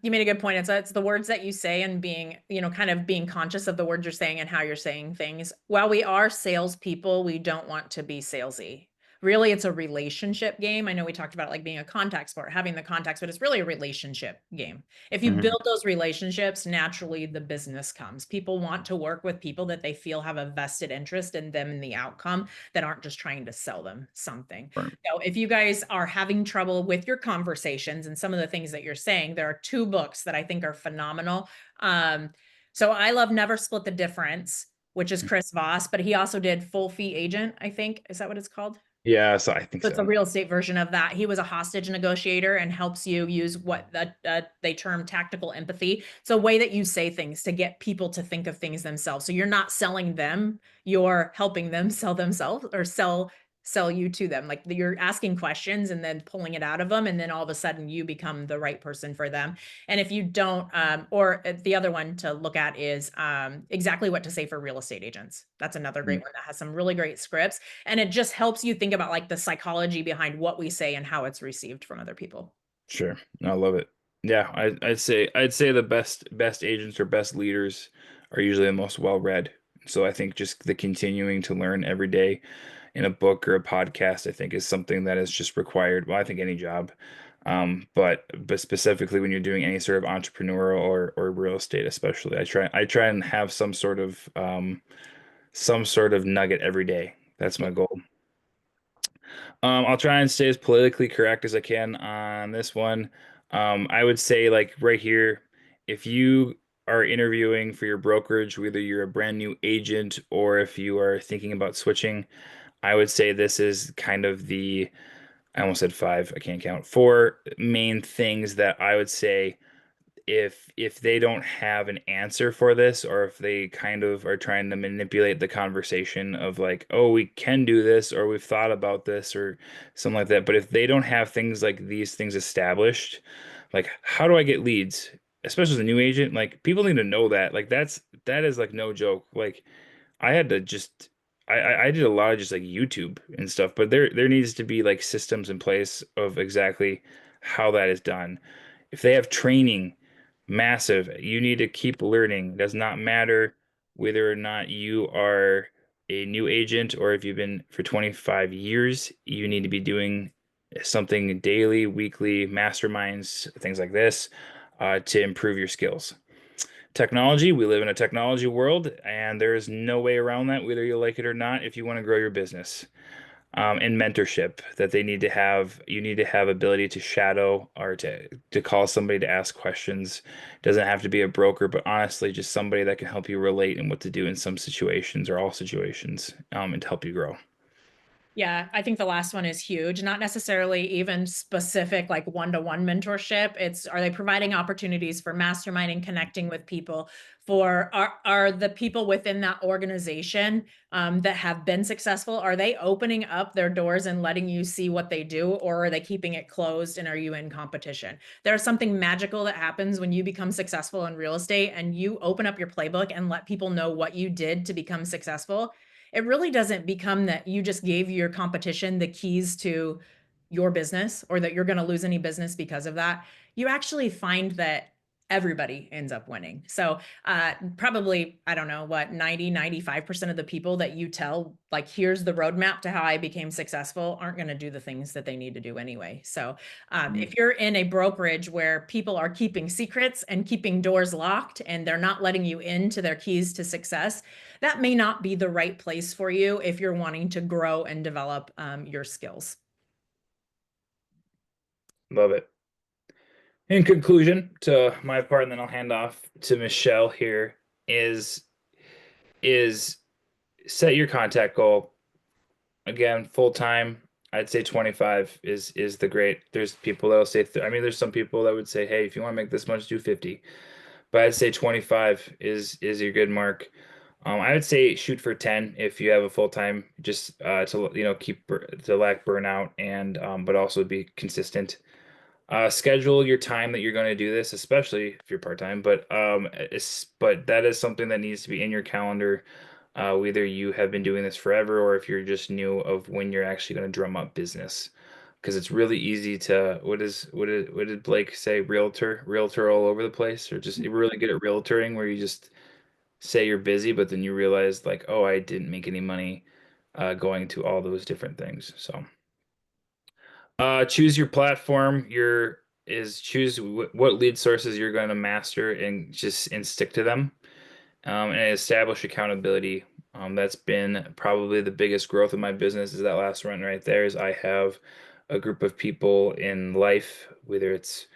you made a good point. It's the words that you say and being, kind of being conscious of the words you're saying and how you're saying things. While we are salespeople, we don't want to be salesy. Really, it's a relationship game. I know we talked about like being a contact sport, having the contacts, but it's really a relationship game. If you Mhm. build those relationships, naturally the business comes. People want to work with people that they feel have a vested interest in them and the outcome, that aren't just trying to sell them something. Right. So if you guys are having trouble with your conversations and some of the things that you're saying, there are two books that I think are phenomenal. So I love Never Split the Difference, which is Chris Voss, but he also did Full Fee Agent, I think. Is that what it's called? Yeah, so I think So it's a so. real estate version of that. He was a hostage negotiator and helps you use what they term tactical empathy. It's a way that you say things to get people to think of things themselves. So you're not selling them, you're helping them sell themselves or sell you to them. Like you're asking questions and then pulling it out of them, and then all of a sudden you become the right person for them. And if you don't, or the other one to look at is exactly what to say for real estate agents. That's another great Mhm. one that has some really great scripts, and it just helps you think about like the psychology behind what we say and how it's received from other people. Sure. I love it. Yeah, I'd say the best agents or best leaders are usually the most well read. So I think just the continuing to learn every day in a book or a podcast, I think is something that is just required. Well, I think any job. But specifically when you're doing any sort of entrepreneurial or real estate, especially, I try and have some sort of nugget every day. That's my goal. I'll try and stay as politically correct as I can on this one. I would say, like right here, if you are interviewing for your brokerage, whether you're a brand new agent or if you are thinking about switching, I would say this is kind of I almost said five, I can't count, four main things that I would say if they don't have an answer for this, or if they kind of are trying to manipulate the conversation of like, oh, we can do this or we've thought about this or something like that, but if they don't have things like these things established, like how do I get leads, especially as a new agent, like people need to know that, like that is like no joke. Like I had to just I did a lot of just like YouTube and stuff, but there needs to be like systems in place of exactly how that is done. If they have training, massive, you need to keep learning. It does not matter whether or not you are a new agent or if you've been for 25 years, you need to be doing something daily, weekly, masterminds, things like this, to improve your skills. Technology, we live in a technology world, and there is no way around that, whether you like it or not, if you want to grow your business. And mentorship that they need to have. You need to have ability to shadow or to call somebody to ask questions. Doesn't have to be a broker, but honestly, just somebody that can help you relate and what to do in some situations or all situations, and to help you grow. Yeah, I think the last one is huge. Not necessarily even specific, like one-to-one mentorship. It's, are they providing opportunities for masterminding, connecting with people? For, are the people within that organization that have been successful, are they opening up their doors and letting you see what they do, or are they keeping it closed and are you in competition? There's something magical that happens when you become successful in real estate and you open up your playbook and let people know what you did to become successful. It really doesn't become that you just gave your competition the keys to your business or that you're going to lose any business because of that. You actually find that everybody ends up winning. So probably, I don't know what, 90, 95% of the people that you tell, like, here's the roadmap to how I became successful, aren't going to do the things that they need to do anyway. So Mm. if you're in a brokerage where people are keeping secrets and keeping doors locked and they're not letting you into their keys to success, that may not be the right place for you if you're wanting to grow and develop your skills. Love it. In conclusion, to my part, and then I'll hand off to Michelle here, is is set your contact goal. Again, full time, I'd say 25 is the great. There's people that'll say, I mean, there's some people that would say, hey, if you want to make this much, do 50. But I'd say 25 is your good mark. I would say shoot for 10 if you have a full time, just to keep to lack burnout and but also be consistent. Schedule your time that you're going to do this, especially if you're part-time, but that is something that needs to be in your calendar, whether you have been doing this forever or if you're just new of when you're actually going to drum up business. Because it's really easy to what did Blake say? Realtor all over the place, or just you're really good at realtoring where you just say you're busy, but then you realize like, oh, I didn't make any money going to all those different things. So. Choose your platform. Choose what lead sources you're going to master and stick to them. And establish accountability. That's been probably the biggest growth of my business is that last one right there is I have a group of people in life, whether it's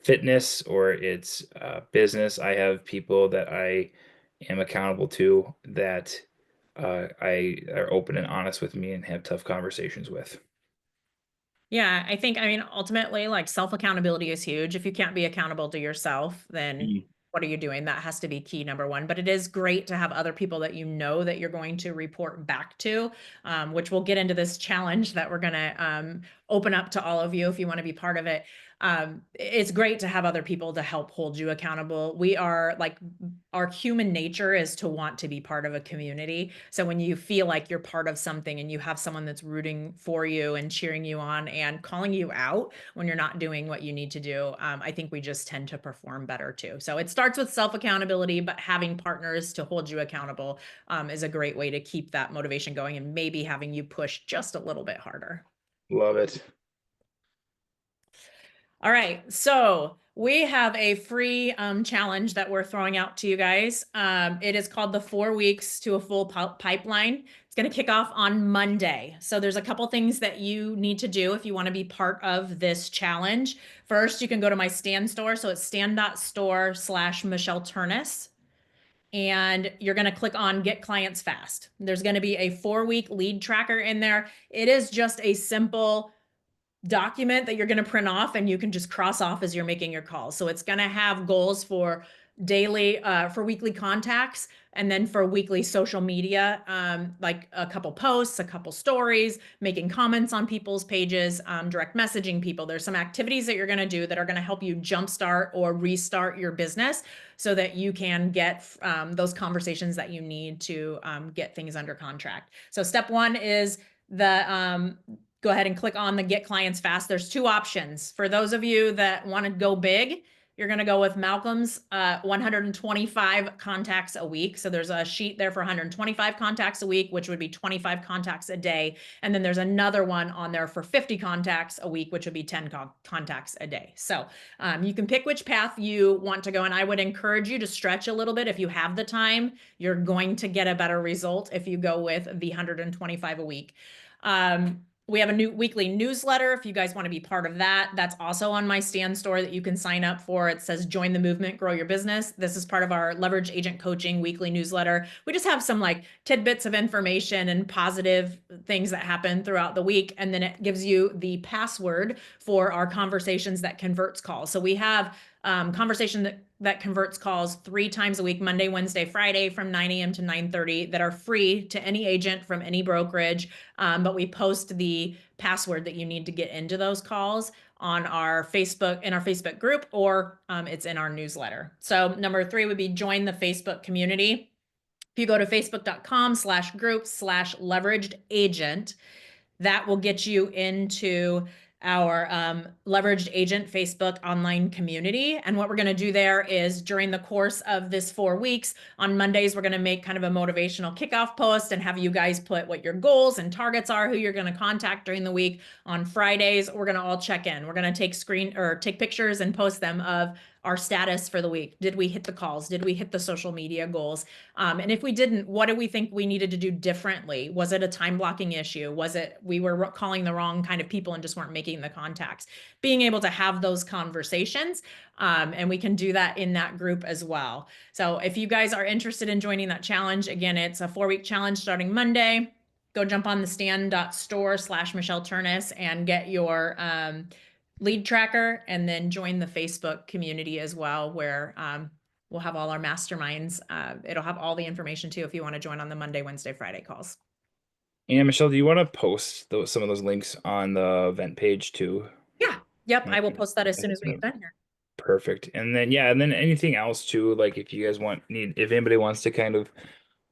fitness or it's business. I have people that I am accountable to that I are open and honest with me and have tough conversations with. Yeah, I think, I mean, ultimately, like, self accountability is huge. If you can't be accountable to yourself, then Mm. what are you doing? That has to be key number one. But it is great to have other people that you know that you're going to report back to, which we'll get into this challenge that we're going to open up to all of you if you want to be part of it. It's great to have other people to help hold you accountable. We are like, our human nature is to want to be part of a community. So when you feel like you're part of something and you have someone that's rooting for you and cheering you on and calling you out when you're not doing what you need to do, I think we just tend to perform better too. So it starts with self accountability, but having partners to hold you accountable is a great way to keep that motivation going and maybe having you push just a little bit harder. Love it. All right, so we have a free challenge that we're throwing out to you guys. It is called the 4 weeks to a full pipeline. It's going to kick off on Monday. So there's a couple things that you need to do if you want to be part of this challenge. First, you can go to my Stan store. So it's stan.store/Michelle Turnus. And you're going to click on Get Clients Fast. There's going to be a 4-week lead tracker in there. It is just a simple document that you're going to print off and you can just cross off as you're making your calls. So it's going to have goals for daily for weekly contacts, and then for weekly social media, like a couple posts, a couple stories, making comments on people's pages, direct messaging people. There's some activities that you're going to do that are going to help you jumpstart or restart your business so that you can get those conversations that you need to get things under contract. So step one is go ahead and click on the Get Clients Fast. There's two options. For those of you that want to go big, you're going to go with Malcolm's 125 contacts a week. So there's a sheet there for 125 contacts a week, which would be 25 contacts a day. And then there's another one on there for 50 contacts a week, which would be 10 contacts a day. So you can pick which path you want to go. And I would encourage you to stretch a little bit. If you have the time, you're going to get a better result if you go with the 125 a week. We have a new weekly newsletter. If you guys want to be part of that, that's also on my Stand store that you can sign up for. It says join the movement, grow your business. This is part of our Leverage Agent Coaching weekly newsletter. We just have some like tidbits of information and positive things that happen throughout the week. And then it gives you the password for our Conversations That Converts call. So we have conversation that converts calls 3 times a week, Monday, Wednesday, Friday from 9 a.m. to 9:30 that are free to any agent from any brokerage. But we post the password that you need to get into those calls on our Facebook group, or it's in our newsletter. So number 3 would be join the Facebook community. If you go to facebook.com/group/leveraged agent, that will get you into our Leveraged Agent Facebook online community. And what we're going to do there is during the course of this 4 weeks, on Mondays, we're going to make kind of a motivational kickoff post and have you guys put what your goals and targets are, who you're going to contact during the week. On Fridays, we're going to all check in. We're going to take pictures and post them of our status for the week. Did we hit the calls? Did we hit the social media goals? And if we didn't, what do we think we needed to do differently? Was it a time blocking issue? Was it we were calling the wrong kind of people and just weren't making the contacts? Being able to have those conversations, and we can do that in that group as well. So if you guys are interested in joining that challenge, again, it's a 4-week challenge starting Monday. Go jump on the stand.store/Michelle Turnus and get your lead tracker, and then join the Facebook community as well, where we'll have all our masterminds. It'll have all the information too if you want to join on the Monday, Wednesday, Friday calls. And Michelle, do you want to post some of those links on the event page too? Yeah. Yep. I will Okay. post that as soon as we've done here. Perfect. And then yeah, and then anything else too, like if you guys if anybody wants to kind of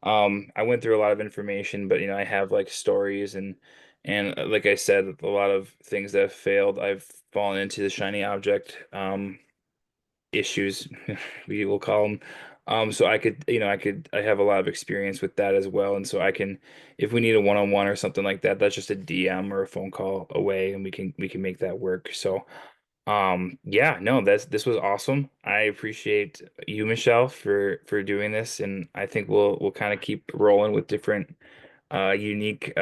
I went through a lot of information, but I have like stories and like I said, a lot of things that have failed. I've fallen into the shiny object issues, we will call them. So I have a lot of experience with that as well. And so I can, if we need a one-on-one or something like that, that's just a DM or a phone call away and we can make that work. So, yeah, no, this was awesome. I appreciate you, Michelle, for doing this. And I think we'll kind of keep rolling with different, unique,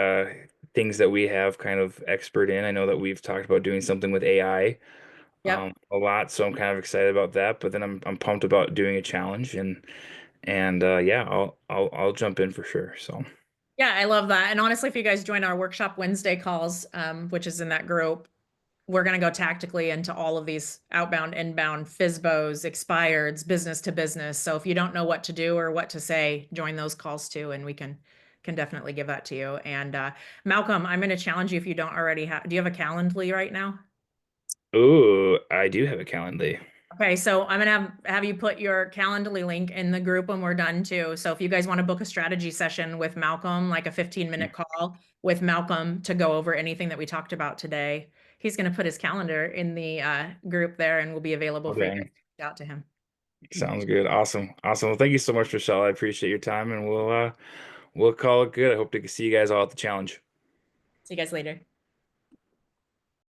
things that we have kind of expert in. I know that we've talked about doing something with AI Yep. a lot, so I'm kind of excited about that. But then I'm pumped about doing a challenge and yeah, I'll jump in for sure. So Yeah, I love that. And honestly, if you guys join our workshop Wednesday calls, which is in that group, we're going to go tactically into all of these outbound, inbound, FISBOs, expireds, business to business. So if you don't know what to do or what to say, join those calls too, and we can definitely give that to you. And Malcolm, I'm going to challenge you if you don't already have. Do you have a Calendly right now? ooh, I do have a Calendly. Okay, so I'm gonna have you put your Calendly link in the group when we're done too. So if you guys want to book a strategy session with Malcolm, like a 15-minute call with Malcolm to go over anything that we talked about today, he's gonna put his calendar in the group there and will be available for you guys Okay. to reach out to him. Sounds good. Awesome. Awesome. Well, thank you so much, Michelle. I appreciate your time and we'll call it good. I hope to see you guys all at the challenge. See you guys later.